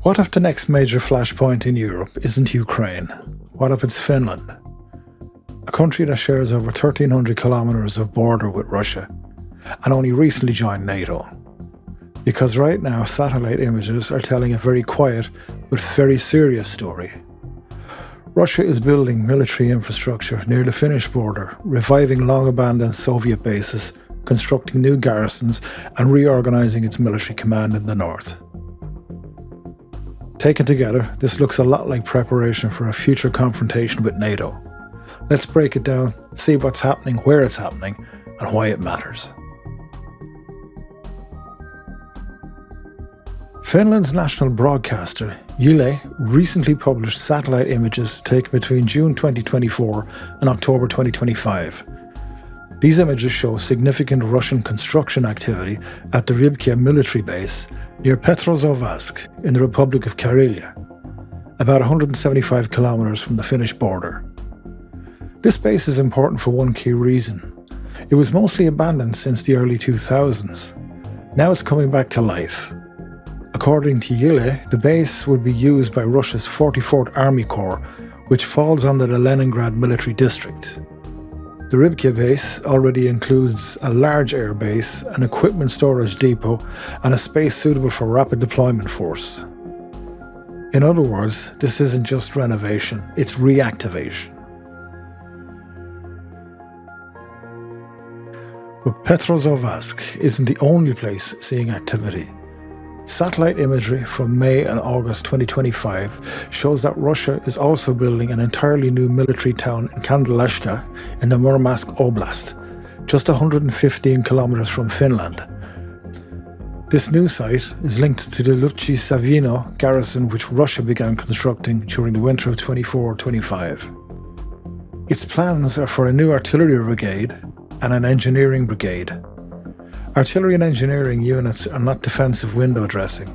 What if the next major flashpoint in Europe isn't Ukraine? What if it's Finland? A country that shares over 1,300 kilometres of border with Russia and only recently joined NATO. Because right now satellite images are telling a very quiet but very serious story. Russia is building military infrastructure near the Finnish border, reviving long-abandoned Soviet bases, constructing new garrisons and reorganising its military command in the north. Taken together, this looks a lot like preparation for a future confrontation with NATO. Let's break it down, see what's happening, where it's happening, and why it matters. Finland's national broadcaster, Yle, recently published satellite images taken between June 2024 and October 2025. These images show significant Russian construction activity at the Rybka military base near Petrozavodsk in the Republic of Karelia, about 175 kilometres from the Finnish border. This base is important for one key reason. It was mostly abandoned since the early 2000s. Now it's coming back to life. According to Yle, the base would be used by Russia's 44th Army Corps, which falls under the Leningrad Military District. The Rybka base already includes a large air base, an equipment storage depot, and a space suitable for rapid deployment force. In other words, this isn't just renovation, it's reactivation. But Petrozavodsk isn't the only place seeing activity. Satellite imagery from May and August 2025 shows that Russia is also building an entirely new military town in Kandalaksha in the Murmansk Oblast, just 115 kilometers from Finland. This new site is linked to the Leningrad garrison which Russia began constructing during the winter of 24-25. Its plans are for a new artillery brigade and an engineering brigade. Artillery and engineering units are not defensive window dressing.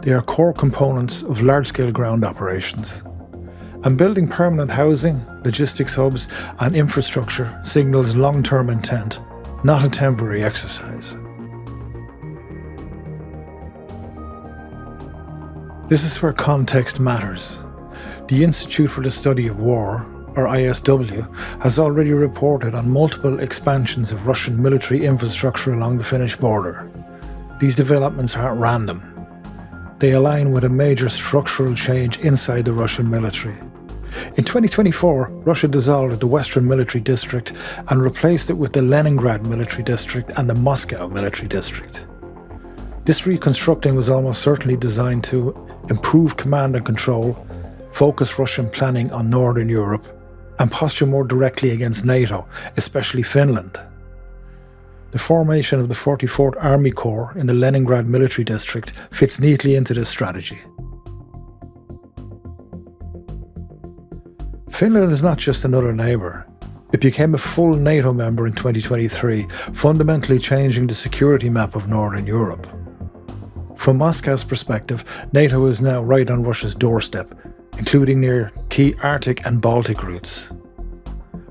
They are core components of large-scale ground operations. And building permanent housing, logistics hubs and infrastructure signals long-term intent, not a temporary exercise. This is where context matters. The Institute for the Study of War, or ISW, has already reported on multiple expansions of Russian military infrastructure along the Finnish border. These developments aren't random. They align with a major structural change inside the Russian military. In 2024, Russia dissolved the Western Military District and replaced it with the Leningrad Military District and the Moscow Military District. This reconstructing was almost certainly designed to improve command and control, focus Russian planning on Northern Europe, and posture more directly against NATO, especially Finland. The formation of the 44th Army Corps in the Leningrad Military District fits neatly into this strategy. Finland is not just another neighbour. It became a full NATO member in 2023, fundamentally changing the security map of Northern Europe. From Moscow's perspective, NATO is now right on Russia's doorstep, including near key Arctic and Baltic routes.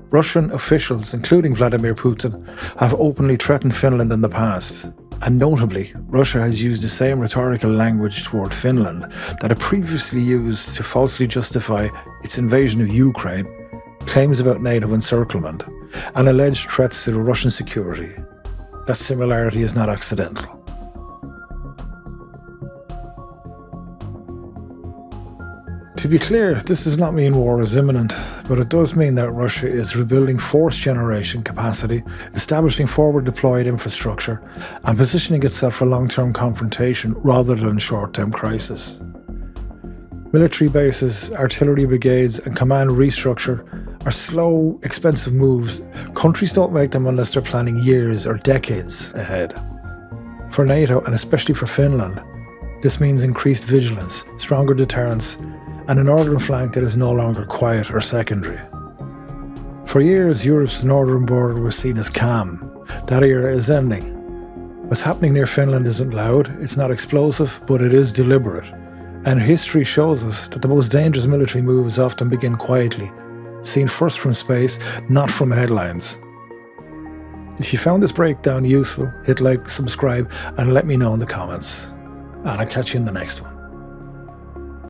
Russian officials, including Vladimir Putin, have openly threatened Finland in the past. And notably, Russia has used the same rhetorical language toward Finland that it previously used to falsely justify its invasion of Ukraine, claims about NATO encirclement, and alleged threats to the Russian security. That similarity is not accidental. To be clear, this does not mean war is imminent, but it does mean that Russia is rebuilding force generation capacity, establishing forward-deployed infrastructure, and positioning itself for long-term confrontation rather than short-term crisis. Military bases, artillery brigades, and command restructure are slow, expensive moves. Countries don't make them unless they're planning years or decades ahead. For NATO, and especially for Finland, this means increased vigilance, stronger deterrence, and a northern flank that is no longer quiet or secondary. For years, Europe's northern border was seen as calm. That era is ending. What's happening near Finland isn't loud, it's not explosive, but it is deliberate. And history shows us that the most dangerous military moves often begin quietly, seen first from space, not from headlines. If you found this breakdown useful, hit like, subscribe, and let me know in the comments. And I'll catch you in the next one.